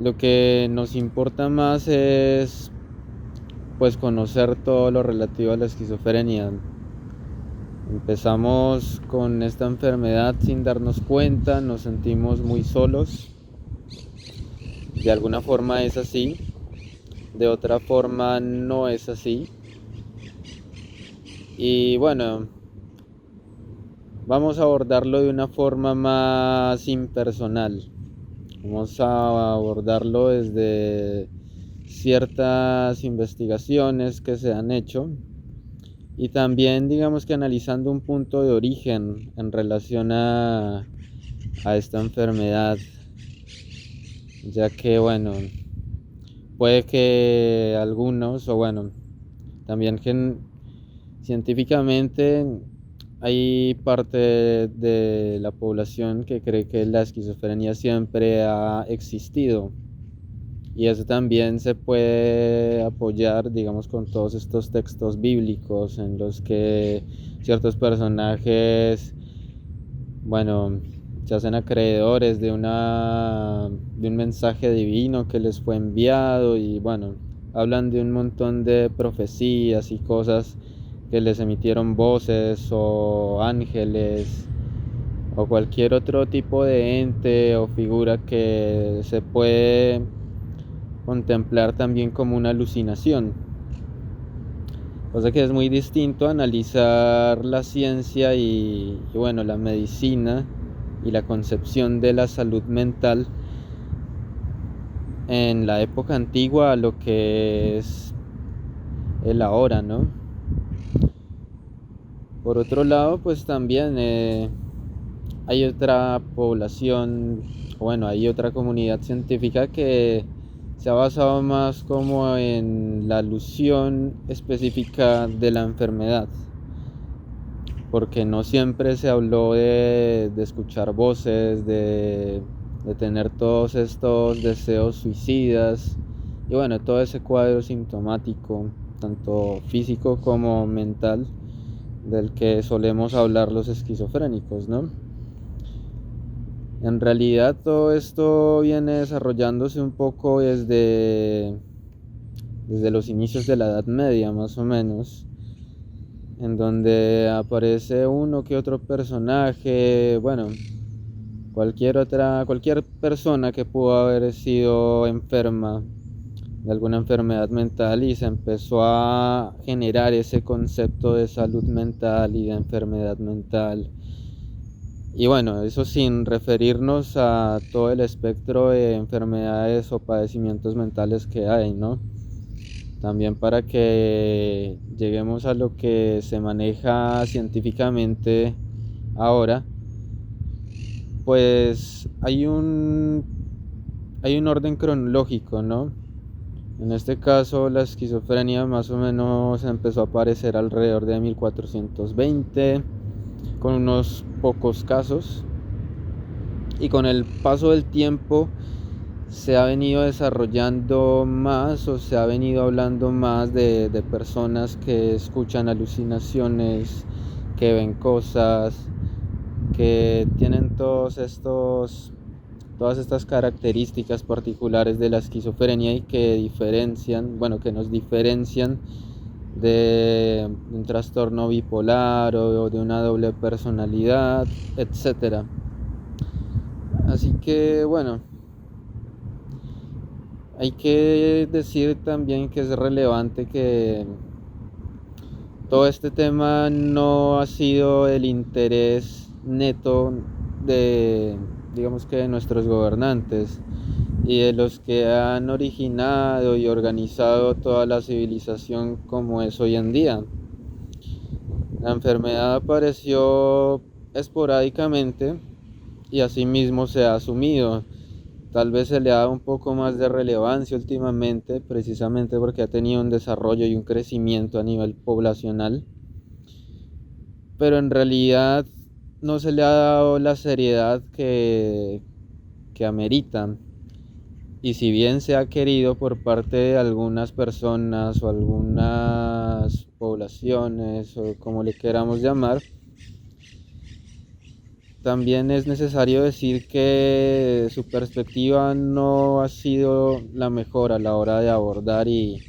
Lo que nos importa más es pues conocer todo lo relativo a la esquizofrenia. Empezamos con esta enfermedad sin darnos cuenta, nos sentimos muy solos. De alguna forma es así, de otra forma no es así. Y bueno, vamos a abordarlo de una forma más impersonal. Vamos a abordarlo desde ciertas investigaciones que se han hecho y también digamos que analizando un punto de origen en relación a esta enfermedad, ya que bueno, puede que algunos, o bueno, también científicamente hay parte de la población que cree que la esquizofrenia siempre ha existido. Y eso también se puede apoyar, digamos, con todos estos textos bíblicos en los que ciertos personajes, bueno, se hacen acreedores de un mensaje divino que les fue enviado y bueno, hablan de un montón de profecías y cosas que les emitieron voces o ángeles o cualquier otro tipo de ente o figura que se puede contemplar también como una alucinación. Cosa que es muy distinto a analizar la ciencia y bueno, la medicina y la concepción de la salud mental en la época antigua a lo que es el ahora, ¿no? Por otro lado, pues también hay otra población, bueno, hay otra comunidad científica que se ha basado más como en la alusión específica de la enfermedad, porque no siempre se habló de escuchar voces, de tener todos estos deseos suicidas y bueno, todo ese cuadro sintomático, tanto físico como mental, del que solemos hablar los esquizofrénicos, ¿no? En realidad todo esto viene desarrollándose un poco desde los inicios de la Edad Media, más o menos, en donde aparece uno que otro personaje, bueno, cualquier persona que pudo haber sido enferma de alguna enfermedad mental y se empezó a generar ese concepto de salud mental y de enfermedad mental. Y bueno, eso sin referirnos a todo el espectro de enfermedades o padecimientos mentales que hay, ¿no? También para que lleguemos a lo que se maneja científicamente ahora, pues hay un orden cronológico, ¿no? En este caso, la esquizofrenia más o menos empezó a aparecer alrededor de 1420, con unos pocos casos, y con el paso del tiempo se ha venido desarrollando más o se ha venido hablando más de personas que escuchan alucinaciones, que ven cosas, que tienen todas estas características particulares de la esquizofrenia y que diferencian, bueno, que nos diferencian de un trastorno bipolar o de una doble personalidad, etcétera. Así que bueno, hay que decir también que es relevante que todo este tema no ha sido el interés neto de, digamos que de nuestros gobernantes y de los que han originado y organizado toda la civilización como es hoy en día. La enfermedad apareció esporádicamente y asimismo se ha asumido. Tal vez se le ha dado un poco más de relevancia últimamente, precisamente porque ha tenido un desarrollo y un crecimiento a nivel poblacional, pero en realidad no se le ha dado la seriedad que amerita. Y si bien se ha querido por parte de algunas personas o algunas poblaciones o como le queramos llamar, también es necesario decir que su perspectiva no ha sido la mejor a la hora de abordar y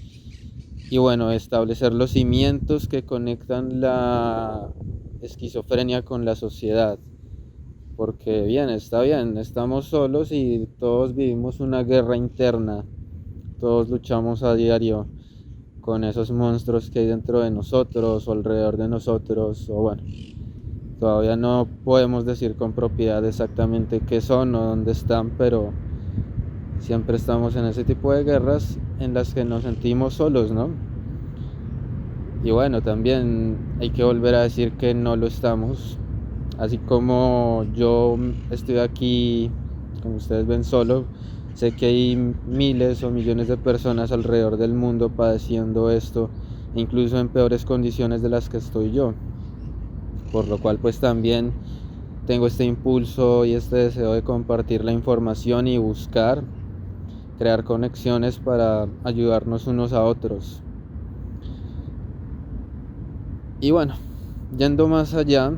bueno, establecer los cimientos que conectan la esquizofrenia con la sociedad. Porque bien, está bien, estamos solos y todos vivimos una guerra interna, todos luchamos a diario con esos monstruos que hay dentro de nosotros o alrededor de nosotros, o bueno, todavía no podemos decir con propiedad exactamente qué son o dónde están, pero siempre estamos en ese tipo de guerras en las que nos sentimos solos, ¿no? Y bueno, también hay que volver a decir que no lo estamos. Así como yo estoy aquí, como ustedes ven, solo, sé que hay miles o millones de personas alrededor del mundo padeciendo esto, incluso en peores condiciones de las que estoy yo. Por lo cual pues también tengo este impulso y este deseo de compartir la información y buscar crear conexiones para ayudarnos unos a otros. Y bueno, yendo más allá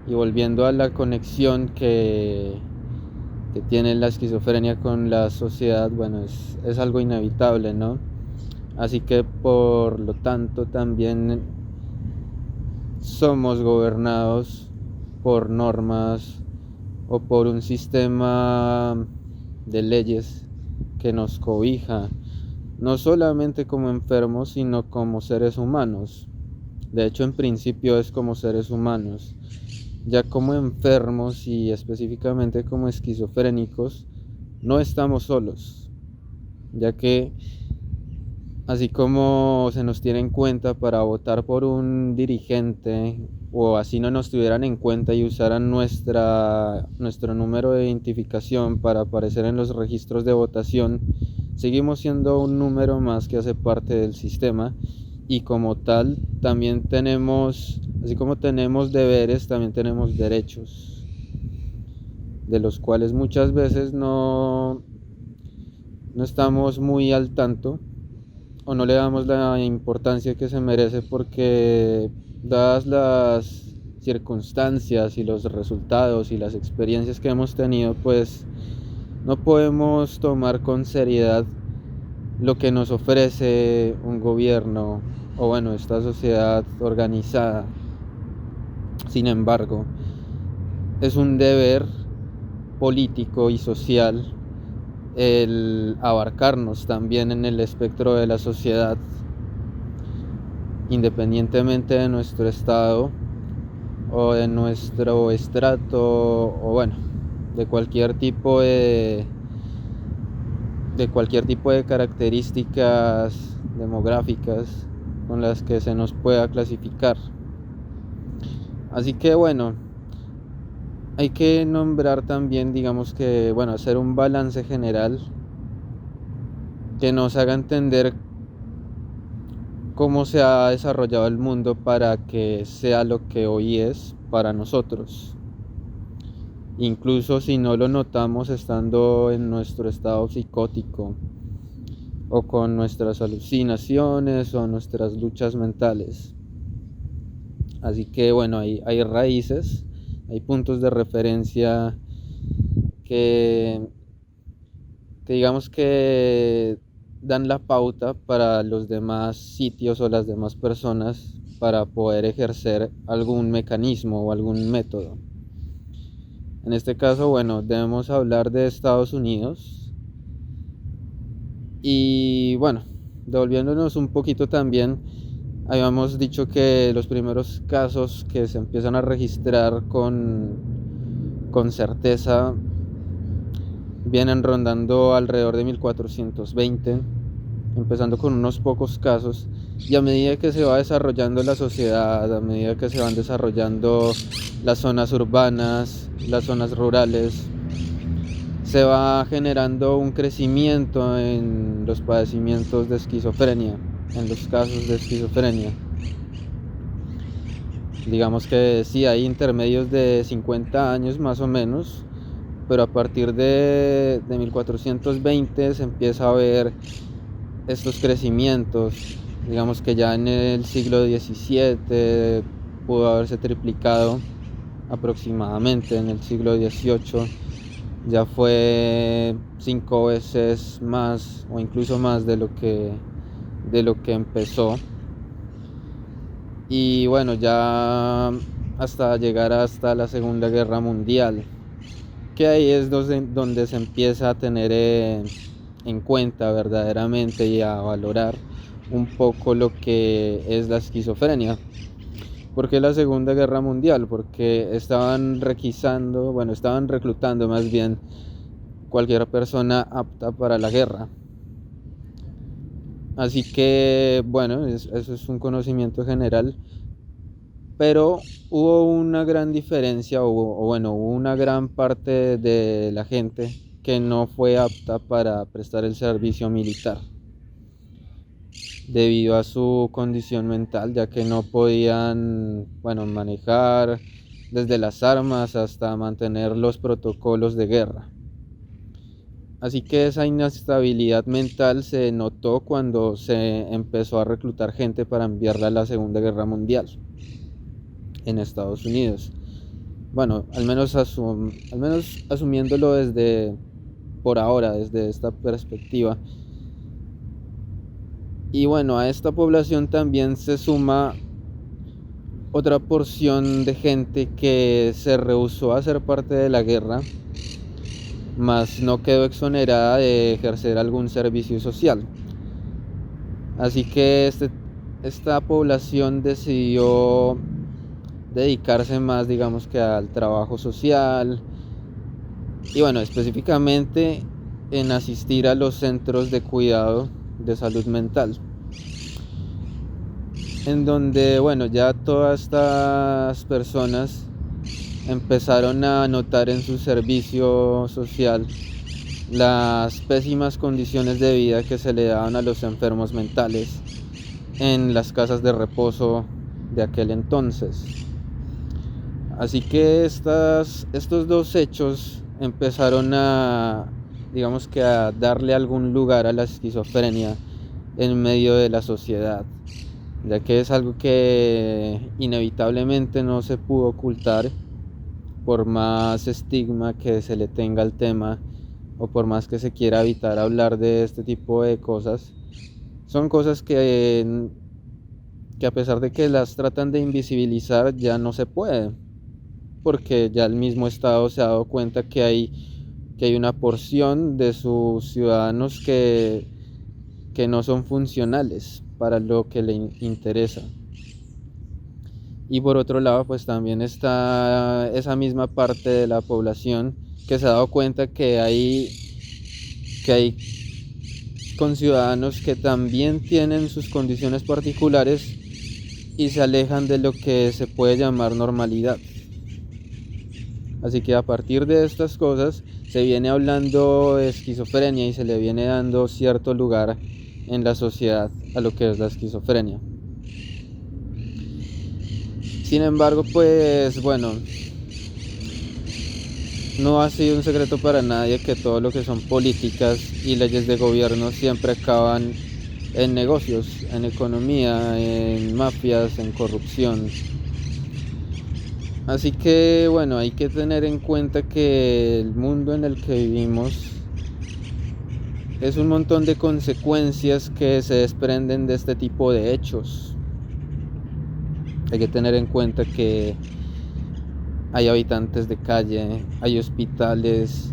y volviendo a la conexión que tiene la esquizofrenia con la sociedad, bueno, es algo inevitable, ¿no? Así que por lo tanto también somos gobernados por normas o por un sistema de leyes que nos cobija, no solamente como enfermos, sino como seres humanos. De hecho, en principio es como seres humanos. Ya como enfermos y específicamente como esquizofrénicos, no estamos solos, ya que así como se nos tiene en cuenta para votar por un dirigente, o así no nos tuvieran en cuenta y usaran nuestro número de identificación para aparecer en los registros de votación, seguimos siendo un número más que hace parte del sistema y como tal también tenemos, así como tenemos deberes, también tenemos derechos, de los cuales muchas veces no estamos muy al tanto o no le damos la importancia que se merece porque dadas las circunstancias y los resultados y las experiencias que hemos tenido, pues no podemos tomar con seriedad lo que nos ofrece un gobierno o bueno, esta sociedad organizada. Sin embargo, es un deber político y social el abarcarnos también en el espectro de la sociedad, independientemente de nuestro estado o de nuestro estrato o bueno, de cualquier tipo de características demográficas con las que se nos pueda clasificar. Así que bueno, hay que nombrar también, digamos que, bueno, hacer un balance general que nos haga entender cómo se ha desarrollado el mundo para que sea lo que hoy es para nosotros. Incluso si no lo notamos estando en nuestro estado psicótico o con nuestras alucinaciones o nuestras luchas mentales. Así que bueno, hay raíces, hay puntos de referencia que digamos que dan la pauta para los demás sitios o las demás personas para poder ejercer algún mecanismo o algún método. En este caso, bueno, debemos hablar de Estados Unidos. Y bueno, devolviéndonos un poquito también, habíamos dicho que los primeros casos que se empiezan a registrar con certeza vienen rondando alrededor de 1420, empezando con unos pocos casos, y a medida que se va desarrollando la sociedad, a medida que se van desarrollando las zonas urbanas, las zonas rurales, se va generando un crecimiento en los padecimientos de esquizofrenia, en los casos de esquizofrenia. Digamos que sí, hay intermedios de 50 años más o menos, pero a partir de 1420 se empieza a ver estos crecimientos. Digamos que ya en el siglo XVII pudo haberse triplicado aproximadamente en el siglo XVIII, ya fue 5 veces más o incluso más de lo que empezó. Y bueno, ya hasta llegar hasta la Segunda Guerra Mundial, que ahí es donde se empieza a tener en cuenta verdaderamente y a valorar un poco lo que es la esquizofrenia. ¿Por qué la Segunda Guerra Mundial? Porque estaban estaban reclutando más bien cualquier persona apta para la guerra. Así que, bueno, eso es un conocimiento general, pero hubo una gran diferencia, hubo una gran parte de la gente que no fue apta para prestar el servicio militar debido a su condición mental, ya que no podían, manejar desde las armas hasta mantener los protocolos de guerra. Así que esa inestabilidad mental se notó cuando se empezó a reclutar gente para enviarla a la Segunda Guerra Mundial en Estados Unidos. Bueno, al menos asumiéndolo por ahora, desde esta perspectiva. Y bueno, a esta población también se suma otra porción de gente que se rehusó a ser parte de la guerra, mas no quedó exonerada de ejercer algún servicio social. Así que esta población decidió dedicarse más, digamos, que al trabajo social y bueno, específicamente en asistir a los centros de cuidado de salud mental, en donde ya todas estas personas empezaron a notar en su servicio social las pésimas condiciones de vida que se le daban a los enfermos mentales en las casas de reposo de aquel entonces. Así que estos dos hechos empezaron digamos que a darle algún lugar a la esquizofrenia en medio de la sociedad, ya que es algo que inevitablemente no se pudo ocultar por más estigma que se le tenga al tema o por más que se quiera evitar hablar de este tipo de cosas. Son cosas que a pesar de que las tratan de invisibilizar, ya no se puede, porque ya el mismo Estado se ha dado cuenta que hay una porción de sus ciudadanos que no son funcionales para lo que le interesa. Y por otro lado, pues también está esa misma parte de la población que se ha dado cuenta que hay conciudadanos que también tienen sus condiciones particulares y se alejan de lo que se puede llamar normalidad. Así que a partir de estas cosas se viene hablando de esquizofrenia y se le viene dando cierto lugar en la sociedad a lo que es la esquizofrenia. Sin embargo, pues bueno, no ha sido un secreto para nadie que todo lo que son políticas y leyes de gobierno siempre acaban en negocios, en economía, en mafias, en corrupción. Así que bueno, hay que tener en cuenta que el mundo en el que vivimos es un montón de consecuencias que se desprenden de este tipo de hechos. Hay que tener en cuenta que hay habitantes de calle, hay hospitales,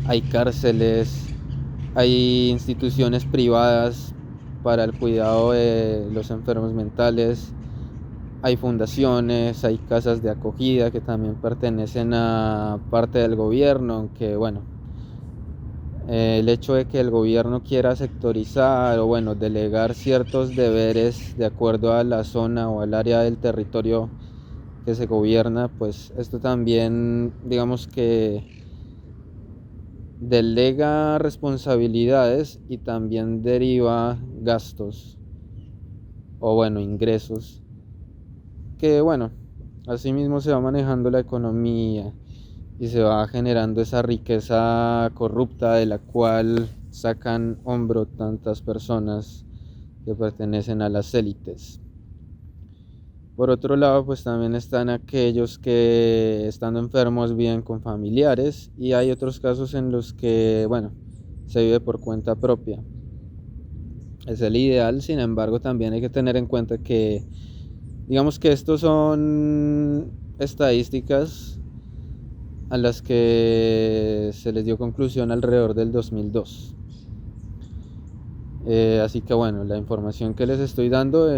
hay cárceles, hay instituciones privadas para el cuidado de los enfermos mentales, hay fundaciones, hay casas de acogida que también pertenecen a parte del gobierno, aunque el hecho de que el gobierno quiera sectorizar o delegar ciertos deberes de acuerdo a la zona o al área del territorio que se gobierna, pues esto también, digamos que delega responsabilidades y también deriva gastos o ingresos que así mismo se va manejando la economía y se va generando esa riqueza corrupta de la cual sacan hombro tantas personas que pertenecen a las élites. Por otro lado, pues también están aquellos que estando enfermos viven con familiares y hay otros casos en los que, bueno, se vive por cuenta propia. Es el ideal, sin embargo, también hay que tener en cuenta que, digamos que estos son estadísticas a las que se les dio conclusión alrededor del 2002. Así que bueno, la información que les estoy dando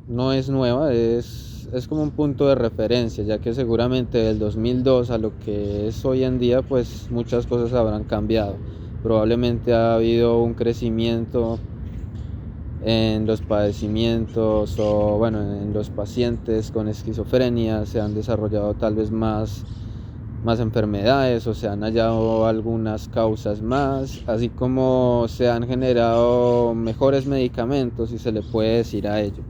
no es nueva, es como un punto de referencia, ya que seguramente del 2002 a lo que es hoy en día, pues muchas cosas habrán cambiado. Probablemente ha habido un crecimiento en los padecimientos o bueno, en los pacientes con esquizofrenia, se han desarrollado tal vez más enfermedades o se han hallado algunas causas más, así como se han generado mejores medicamentos, si se le puede decir a ello.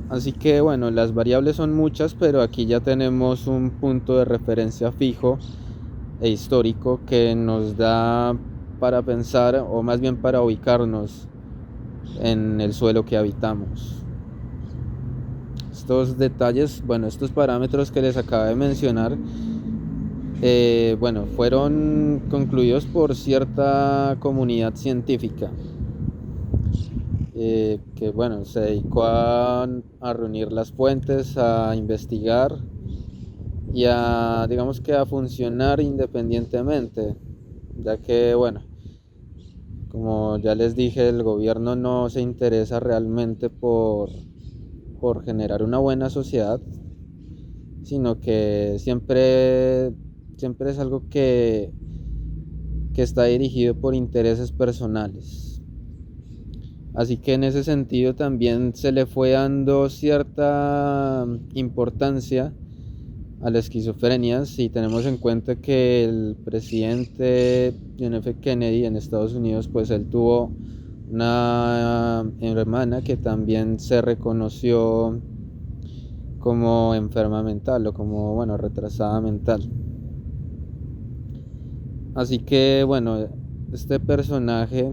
Así que bueno, las variables son muchas, pero aquí ya tenemos un punto de referencia fijo e histórico que nos da para pensar, o más bien para ubicarnos en el suelo que habitamos. Estos detalles, bueno, estos parámetros que les acabo de mencionar, bueno, fueron concluidos por cierta comunidad científica que, bueno, se dedicó a reunir las fuentes, a investigar y a, digamos que a funcionar independientemente, ya que, bueno, como ya les dije, el gobierno no se interesa realmente por generar una buena sociedad, sino que siempre es algo que está dirigido por intereses personales. Así que en ese sentido también se le fue dando cierta importancia a la esquizofrenia si tenemos en cuenta que el presidente John F. Kennedy en Estados Unidos, pues él tuvo una hermana que también se reconoció como enferma mental o como, bueno, retrasada mental. Así que, bueno, este personaje,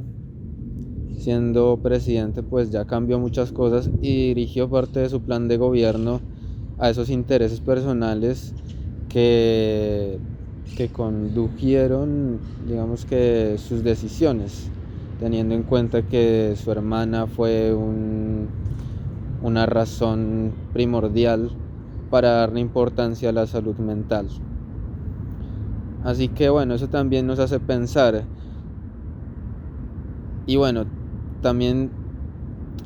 siendo presidente, pues ya cambió muchas cosas y dirigió parte de su plan de gobierno a esos intereses personales que condujeron, digamos que sus decisiones, teniendo en cuenta que su hermana fue una razón primordial para darle importancia a la salud mental. Así que bueno, eso también nos hace pensar. Y bueno, también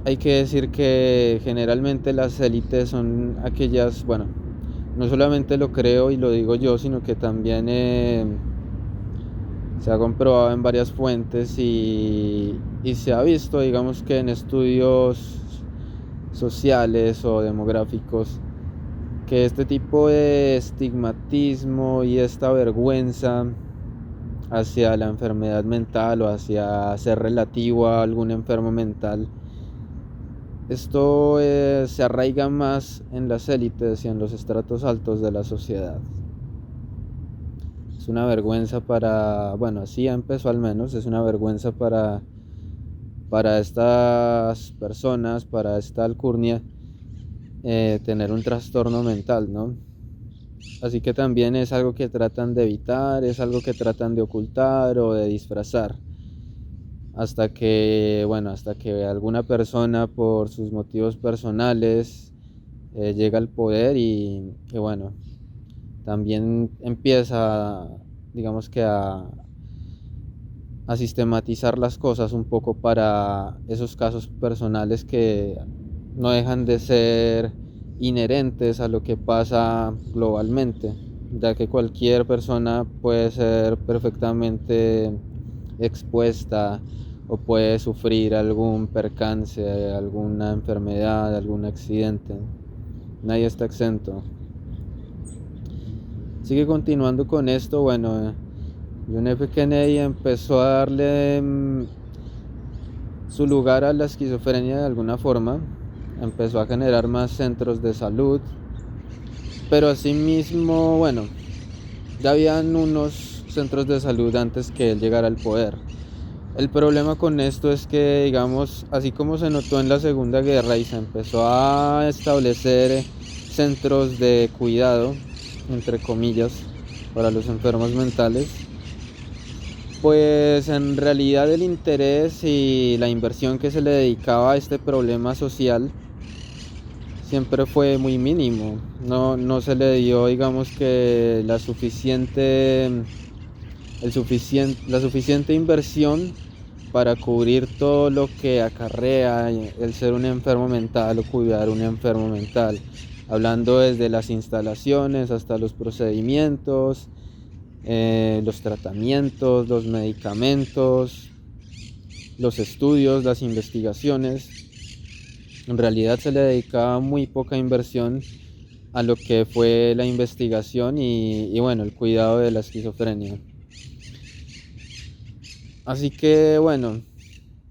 hay que decir que generalmente las élites son aquellas, bueno, no solamente lo creo y lo digo yo, sino que también se ha comprobado en varias fuentes y se ha visto, digamos que en estudios sociales o demográficos, que este tipo de estigmatismo y esta vergüenza hacia la enfermedad mental o hacia ser relativo a algún enfermo mental, esto se arraiga más en las élites y en los estratos altos de la sociedad. Es una vergüenza bueno, así empezó al menos, es una vergüenza para estas personas, para esta alcurnia, tener un trastorno mental, ¿no? Así que también es algo que tratan de evitar, es algo que tratan de ocultar o de disfrazar. Hasta que alguna persona por sus motivos personales llega al poder y bueno, también empieza, digamos que a sistematizar las cosas un poco para esos casos personales que no dejan de ser inherentes a lo que pasa globalmente, ya que cualquier persona puede ser perfectamente expuesta o puede sufrir algún percance, alguna enfermedad, algún accidente. Nadie está exento. Sigue continuando con esto, bueno, John F. Kennedy empezó a darle su lugar a la esquizofrenia de alguna forma, empezó a generar más centros de salud, pero asimismo, bueno, ya habían unos centros de salud antes que él llegara al poder. El problema con esto es que, digamos, así como se notó en la Segunda Guerra y se empezó a establecer centros de cuidado, entre comillas, para los enfermos mentales, pues en realidad el interés y la inversión que se le dedicaba a este problema social siempre fue muy mínimo. No se le dio, digamos que la suficiente inversión para cubrir todo lo que acarrea el ser un enfermo mental o cuidar un enfermo mental, hablando desde las instalaciones hasta los procedimientos, los tratamientos, los medicamentos, los estudios, las investigaciones. En realidad se le dedicaba muy poca inversión a lo que fue la investigación y bueno, el cuidado de la esquizofrenia. Así que bueno,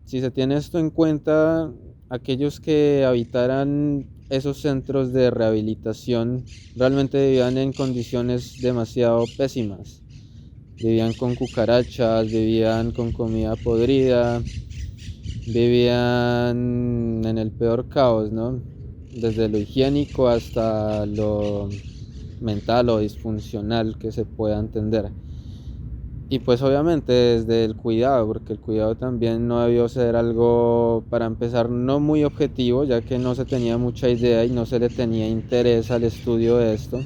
si se tiene esto en cuenta, aquellos que habitaran esos centros de rehabilitación realmente vivían en condiciones demasiado pésimas. Vivían con cucarachas, vivían con comida podrida, vivían en el peor caos, ¿no? Desde lo higiénico hasta lo mental o disfuncional que se pueda entender. Y pues obviamente desde el cuidado, porque el cuidado también no debió ser algo, para empezar, no muy objetivo, ya que no se tenía mucha idea y no se le tenía interés al estudio de esto.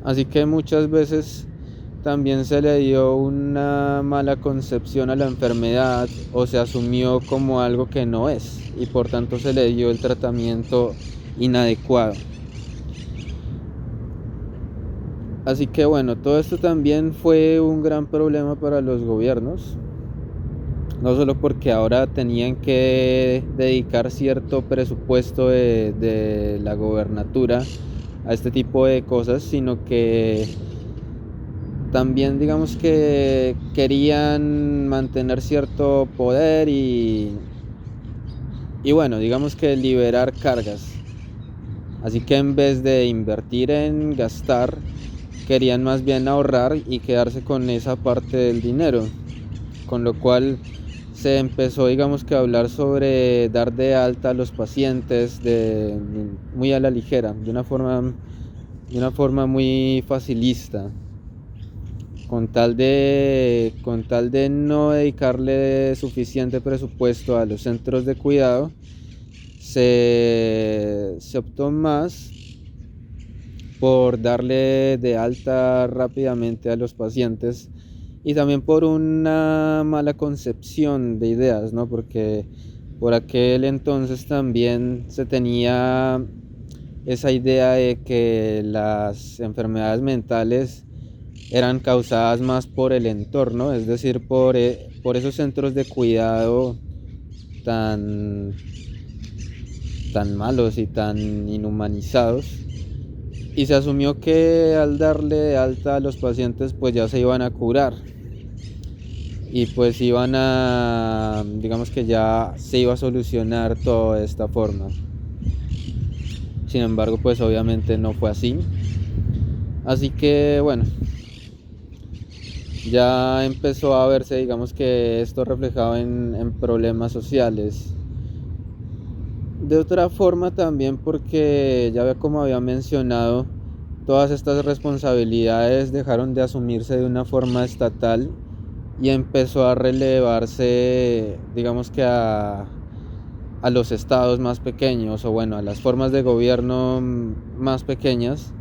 Así que muchas veces también se le dio una mala concepción a la enfermedad o se asumió como algo que no es y por tanto se le dio el tratamiento inadecuado. Así que bueno, todo esto también fue un gran problema para los gobiernos, no solo porque ahora tenían que dedicar cierto presupuesto de la gobernatura a este tipo de cosas, sino que también digamos que querían mantener cierto poder y bueno, digamos que liberar cargas. Así que en vez de invertir en gastar, querían más bien ahorrar y quedarse con esa parte del dinero. Con lo cual se empezó, digamos que a hablar sobre dar de alta a los pacientes muy a la ligera, de una forma muy facilista, con tal de no dedicarle suficiente presupuesto a los centros de cuidado, se optó más por darle de alta rápidamente a los pacientes y también por una mala concepción de ideas, ¿no? Porque por aquel entonces también se tenía esa idea de que las enfermedades mentales eran causadas más por el entorno, es decir, por esos centros de cuidado tan, tan malos y tan inhumanizados. Y se asumió que al darle de alta a los pacientes pues ya se iban a curar y pues digamos que ya se iba a solucionar todo de esta forma. Sin embargo, pues obviamente no fue así. Así que bueno, ya empezó a verse, digamos que esto reflejado en problemas sociales. De otra forma también porque ya como había mencionado, todas estas responsabilidades dejaron de asumirse de una forma estatal y empezó a relevarse, digamos que a los estados más pequeños o bueno, a las formas de gobierno más pequeñas,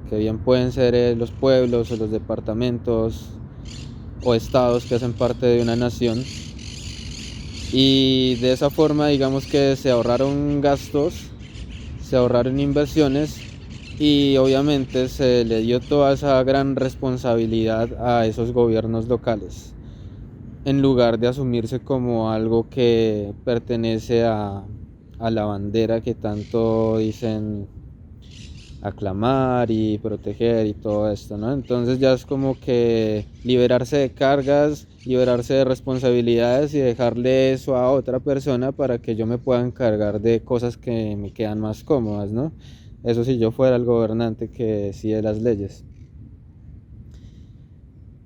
que bien pueden ser los pueblos o los departamentos o estados que hacen parte de una nación. Y de esa forma digamos que se ahorraron gastos, se ahorraron inversiones y obviamente se le dio toda esa gran responsabilidad a esos gobiernos locales, en lugar de asumirse como algo que pertenece a la bandera que tanto dicen aclamar y proteger y todo esto, ¿no? Entonces ya es como que liberarse de cargas, liberarse de responsabilidades y dejarle eso a otra persona para que yo me pueda encargar de cosas que me quedan más cómodas, ¿no? Eso si yo fuera el gobernante que decide las leyes.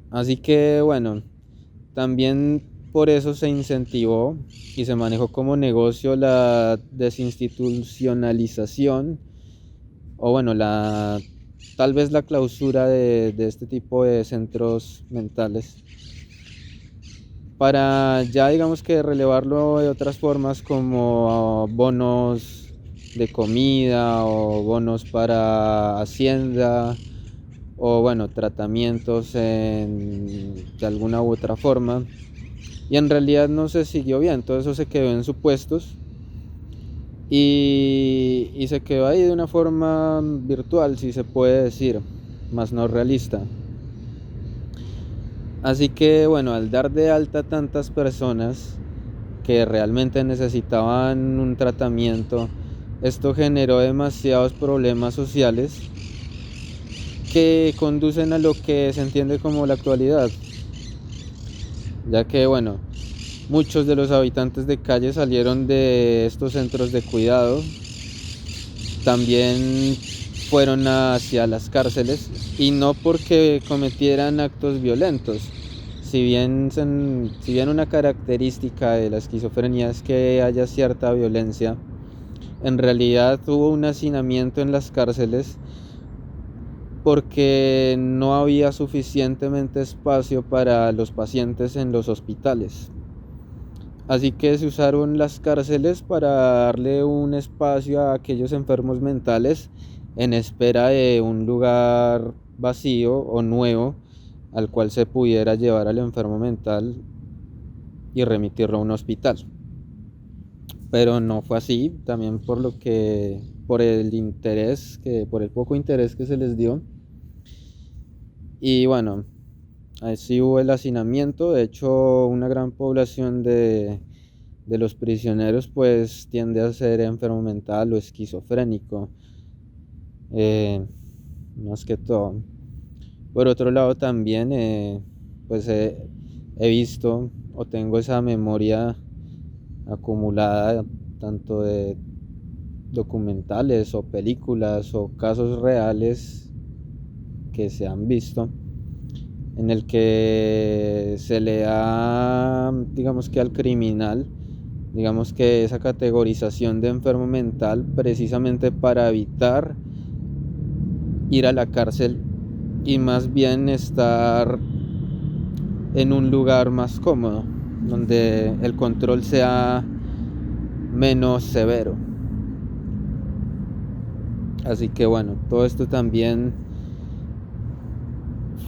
Así que bueno, también por eso se incentivó y se manejó como negocio la desinstitucionalización, o bueno, tal vez la clausura de este tipo de centros mentales, para ya digamos que relevarlo de otras formas como bonos de comida o bonos para hacienda, o bueno, tratamientos de alguna u otra forma. Y en realidad no se siguió bien, todo eso se quedó en supuestos y se quedó ahí de una forma virtual, si se puede decir, más no realista. Así que bueno, al dar de alta a tantas personas que realmente necesitaban un tratamiento, esto generó demasiados problemas sociales que conducen a lo que se entiende como la actualidad, ya que bueno, muchos de los habitantes de calle salieron de estos centros de cuidado, también fueron hacia las cárceles, y no porque cometieran actos violentos. Si bien una característica de la esquizofrenia es que haya cierta violencia, en realidad hubo un hacinamiento en las cárceles porque no había suficientemente espacio para los pacientes en los hospitales. Así que se usaron las cárceles para darle un espacio a aquellos enfermos mentales en espera de un lugar vacío o nuevo al cual se pudiera llevar al enfermo mental y remitirlo a un hospital. Pero no fue así, también por el poco interés que se les dio. Y bueno, así hubo el hacinamiento. De hecho, una gran población de los prisioneros pues tiende a ser enfermo mental o esquizofrénico, más que todo. Por otro lado también pues he visto o tengo esa memoria acumulada tanto de documentales o películas o casos reales que se han visto, en el que se le da, digamos que al criminal, digamos que esa categorización de enfermo mental precisamente para evitar ir a la cárcel y más bien estar en un lugar más cómodo, donde el control sea menos severo. Así que bueno, todo esto también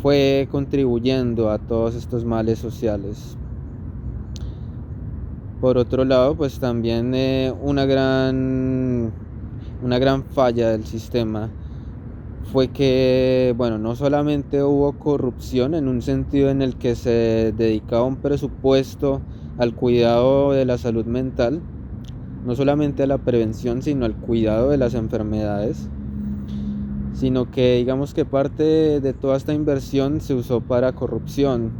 fue contribuyendo a todos estos males sociales. Por otro lado, pues también una gran falla del sistema fue que, bueno, no solamente hubo corrupción en un sentido en el que se dedicaba un presupuesto al cuidado de la salud mental, no solamente a la prevención, sino al cuidado de las enfermedades, sino que digamos que parte de toda esta inversión se usó para corrupción.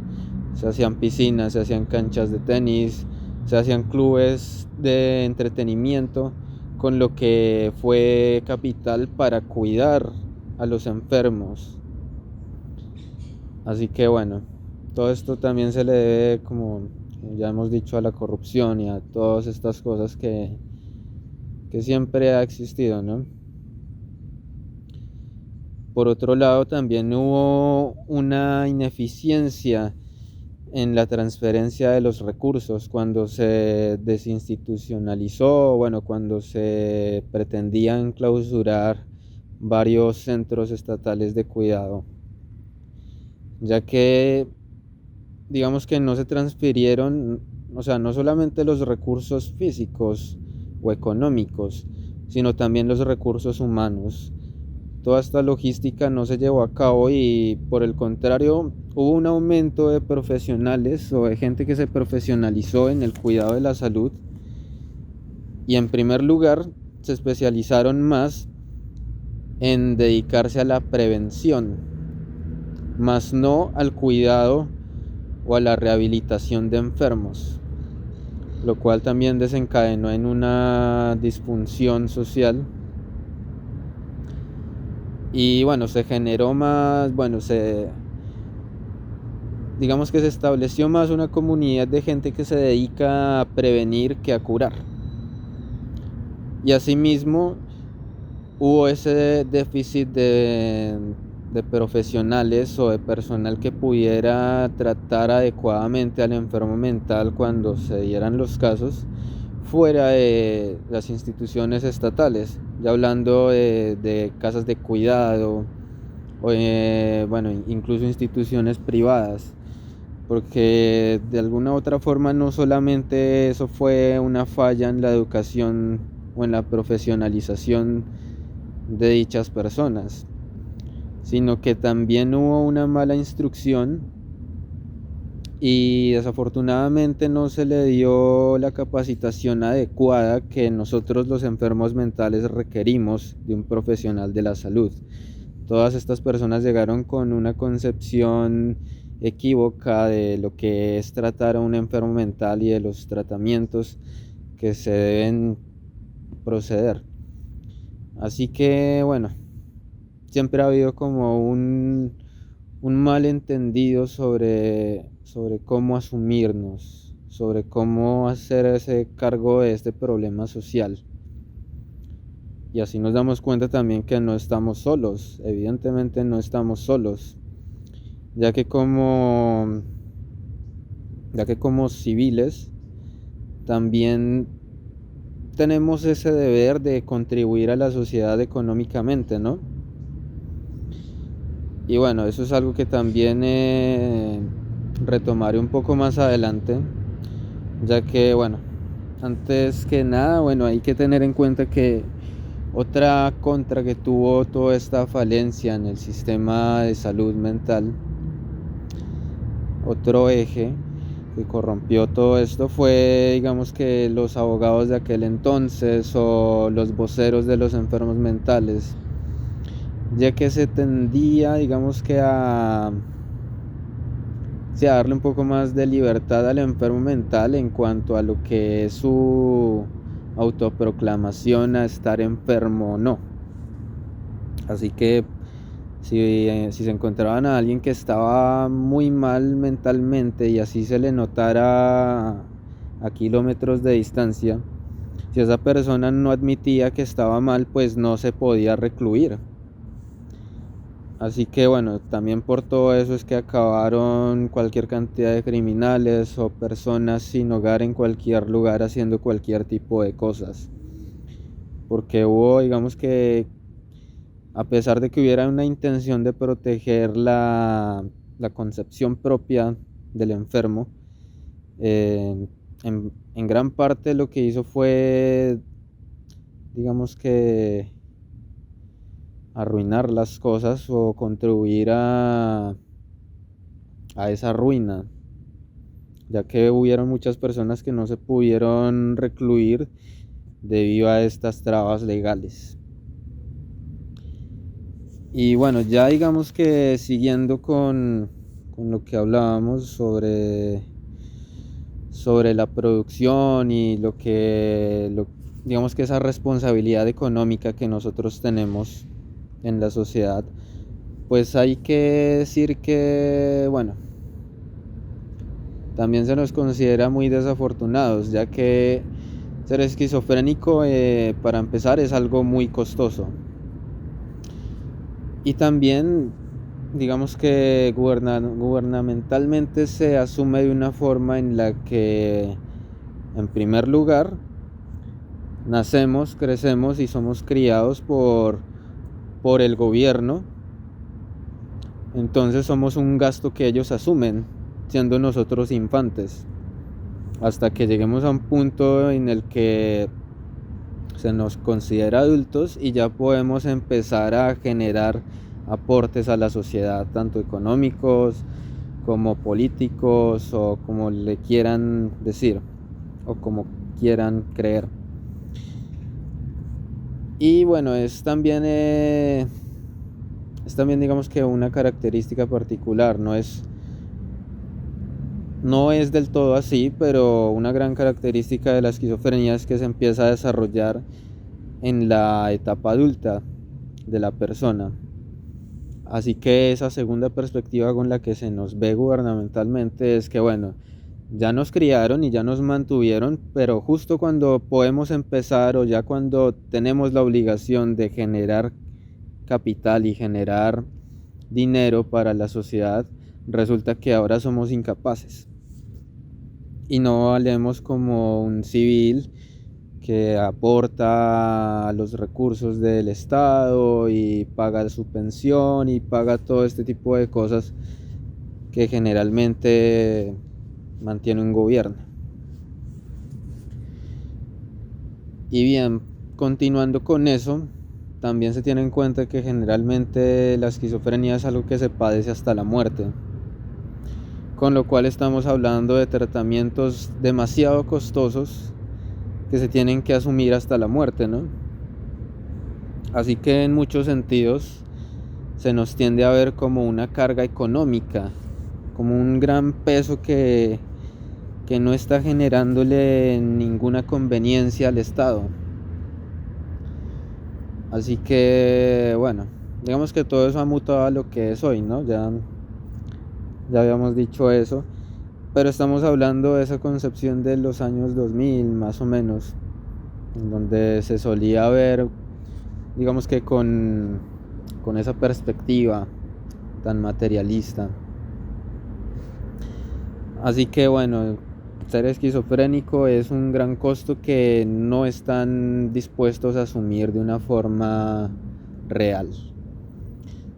Se hacían piscinas, se hacían canchas de tenis, se hacían clubes de entretenimiento, con lo que fue capital para cuidar a los enfermos. Así que bueno, todo esto también se le debe, como ya hemos dicho, a la corrupción y a todas estas cosas que siempre ha existido, ¿no? Por otro lado, también hubo una ineficiencia en la transferencia de los recursos cuando se desinstitucionalizó, bueno, cuando se pretendían clausurar varios centros estatales de cuidado, ya que digamos que no se transfirieron, o sea, no solamente los recursos físicos o económicos, sino también los recursos humanos. Toda esta logística no se llevó a cabo y por el contrario hubo un aumento de profesionales o de gente que se profesionalizó en el cuidado de la salud, y en primer lugar se especializaron más en dedicarse a la prevención, más no al cuidado o a la rehabilitación de enfermos, lo cual también desencadenó en una disfunción social. Y bueno, se generó más, bueno, digamos que se estableció más una comunidad de gente que se dedica a prevenir que a curar. Y asimismo hubo ese déficit de profesionales o de personal que pudiera tratar adecuadamente al enfermo mental cuando se dieran los casos fuera de las instituciones estatales, ya hablando de casas de cuidado o bueno, incluso instituciones privadas, porque de alguna u otra forma no solamente eso fue una falla en la educación o en la profesionalización de dichas personas, sino que también hubo una mala instrucción y desafortunadamente no se le dio la capacitación adecuada que nosotros los enfermos mentales requerimos de un profesional de la salud. Todas estas personas llegaron con una concepción equívoca de lo que es tratar a un enfermo mental y de los tratamientos que se deben proceder. Así que bueno, siempre ha habido como un malentendido sobre cómo asumirnos, sobre cómo hacer ese cargo de este problema social. Y así nos damos cuenta también que no estamos solos, evidentemente no estamos solos, ya que como civiles también tenemos ese deber de contribuir a la sociedad económicamente, ¿no? Y bueno, eso es algo que también retomaré un poco más adelante, ya que bueno, antes que nada, bueno, hay que tener en cuenta que otra contra que tuvo toda esta falencia en el sistema de salud mental, otro eje que corrompió todo esto fue, digamos que los abogados de aquel entonces o los voceros de los enfermos mentales, ya que se tendía, digamos que a darle un poco más de libertad al enfermo mental en cuanto a lo que es su autoproclamación a estar enfermo o no. Así que si se encontraban a alguien que estaba muy mal mentalmente y así se le notara a kilómetros de distancia, si esa persona no admitía que estaba mal, pues no se podía recluir. Así que bueno, también por todo eso es que acabaron cualquier cantidad de criminales o personas sin hogar en cualquier lugar haciendo cualquier tipo de cosas. Porque hubo, digamos que, a pesar de que hubiera una intención de proteger la concepción propia del enfermo, en gran parte lo que hizo fue, digamos que, arruinar las cosas o contribuir a esa ruina, ya que hubieron muchas personas que no se pudieron recluir debido a estas trabas legales. Y bueno, ya digamos que siguiendo con lo que hablábamos sobre la producción y digamos que esa responsabilidad económica que nosotros tenemos en la sociedad, pues hay que decir que, bueno, también se nos considera muy desafortunados, ya que ser esquizofrénico, para empezar, es algo muy costoso. Y también, digamos que gubernamentalmente se asume de una forma en la que, en primer lugar, nacemos, crecemos y somos criados por el gobierno. Entonces somos un gasto que ellos asumen, siendo nosotros infantes, hasta que lleguemos a un punto en el que se nos considera adultos y ya podemos empezar a generar aportes a la sociedad, tanto económicos como políticos o como le quieran decir o como quieran creer. Y bueno, es también digamos que una característica particular, no es del todo así, pero una gran característica de la esquizofrenia es que se empieza a desarrollar en la etapa adulta de la persona. Así que esa segunda perspectiva con la que se nos ve gubernamentalmente es que, bueno, ya nos criaron y ya nos mantuvieron, pero justo cuando podemos empezar o ya cuando tenemos la obligación de generar capital y generar dinero para la sociedad, resulta que ahora somos incapaces y no valemos como un civil que aporta los recursos del Estado y paga su pensión y paga todo este tipo de cosas que generalmente mantiene un gobierno. Y bien, continuando con eso, también se tiene en cuenta que generalmente la esquizofrenia es algo que se padece hasta la muerte, con lo cual estamos hablando de tratamientos demasiado costosos que se tienen que asumir hasta la muerte, ¿no? Así que en muchos sentidos se nos tiende a ver como una carga económica, como un gran peso que no está generándole ninguna conveniencia al Estado. Así que, bueno, digamos que todo eso ha mutado a lo que es hoy, ¿no? Ya habíamos dicho eso, pero estamos hablando de esa concepción de los años 2000, más o menos, en donde se solía ver, digamos que con esa perspectiva tan materialista. Así que bueno, ser esquizofrénico es un gran costo que no están dispuestos a asumir de una forma real.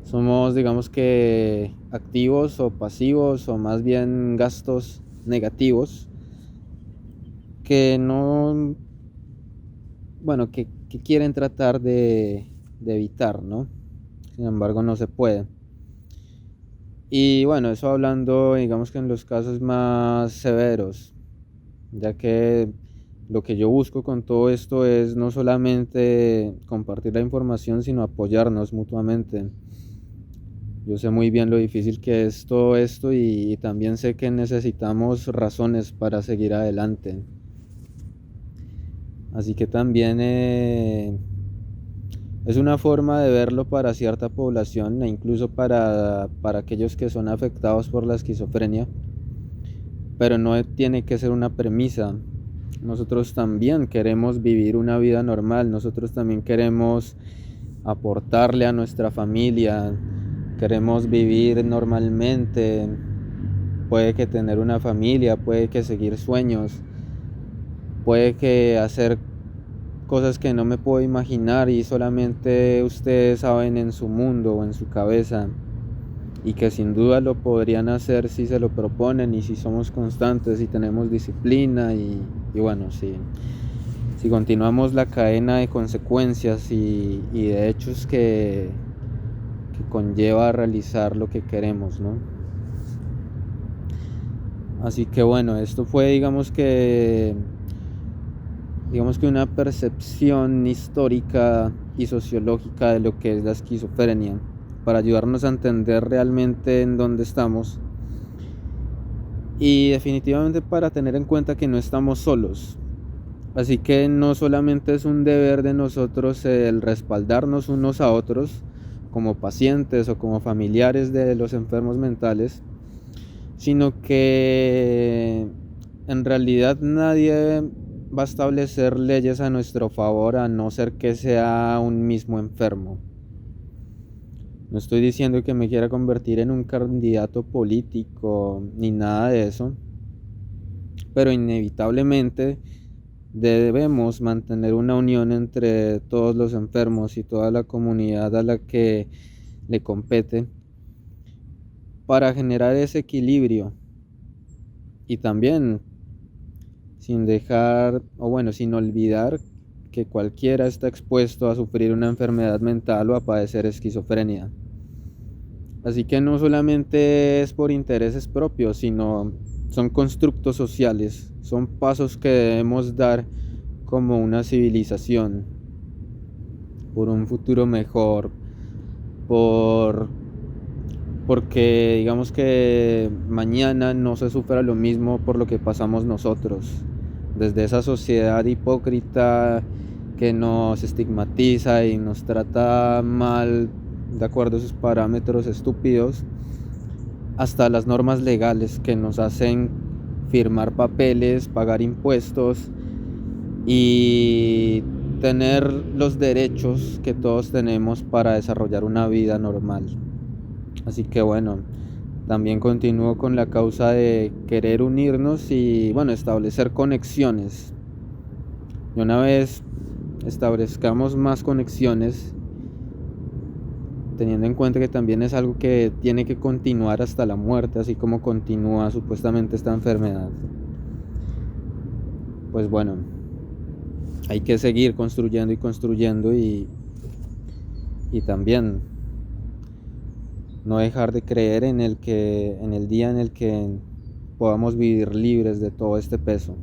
Somos, digamos que, activos o pasivos, o más bien gastos negativos que no, bueno, que quieren tratar de evitar, ¿no? Sin embargo, no se puede. Y bueno, eso hablando, digamos que en los casos más severos, ya que lo que yo busco con todo esto es no solamente compartir la información, sino apoyarnos mutuamente. Yo sé muy bien lo difícil que es todo esto y también sé que necesitamos razones para seguir adelante. Así que también es una forma de verlo para cierta población e incluso para aquellos que son afectados por la esquizofrenia, pero no tiene que ser una premisa. Nosotros también queremos vivir una vida normal, nosotros también queremos aportarle a nuestra familia, queremos vivir normalmente, puede que tener una familia, puede que seguir sueños, puede que hacer cosas que no me puedo imaginar y solamente ustedes saben en su mundo o en su cabeza, y que sin duda lo podrían hacer si se lo proponen y si somos constantes y tenemos disciplina y bueno, si continuamos la cadena de consecuencias y de hechos que conlleva realizar lo que queremos, ¿no? Así que bueno, esto fue digamos que una percepción histórica y sociológica de lo que es la esquizofrenia, para ayudarnos a entender realmente en dónde estamos y definitivamente para tener en cuenta que no estamos solos. Así que no solamente es un deber de nosotros el respaldarnos unos a otros como pacientes o como familiares de los enfermos mentales, sino que en realidad nadie va a establecer leyes a nuestro favor a no ser que sea un mismo enfermo. No estoy diciendo que me quiera convertir en un candidato político ni nada de eso, pero inevitablemente debemos mantener una unión entre todos los enfermos y toda la comunidad a la que le compete para generar ese equilibrio, y también sin olvidar que cualquiera está expuesto a sufrir una enfermedad mental o a padecer esquizofrenia. Así que no solamente es por intereses propios, sino son constructos sociales, son pasos que debemos dar como una civilización, por un futuro mejor, porque digamos que mañana no se sufra lo mismo por lo que pasamos nosotros, desde esa sociedad hipócrita que nos estigmatiza y nos trata mal de acuerdo a esos parámetros estúpidos, hasta las normas legales que nos hacen firmar papeles, pagar impuestos y tener los derechos que todos tenemos para desarrollar una vida normal. Así que bueno, también continúo con la causa de querer unirnos y bueno, establecer conexiones. Y una vez establezcamos más conexiones, teniendo en cuenta que también es algo que tiene que continuar hasta la muerte, así como continúa supuestamente esta enfermedad, pues bueno, hay que seguir construyendo y construyendo y también no dejar de creer en el día en el que podamos vivir libres de todo este peso.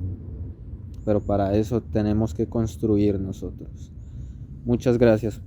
Pero para eso tenemos que construir nosotros. Muchas gracias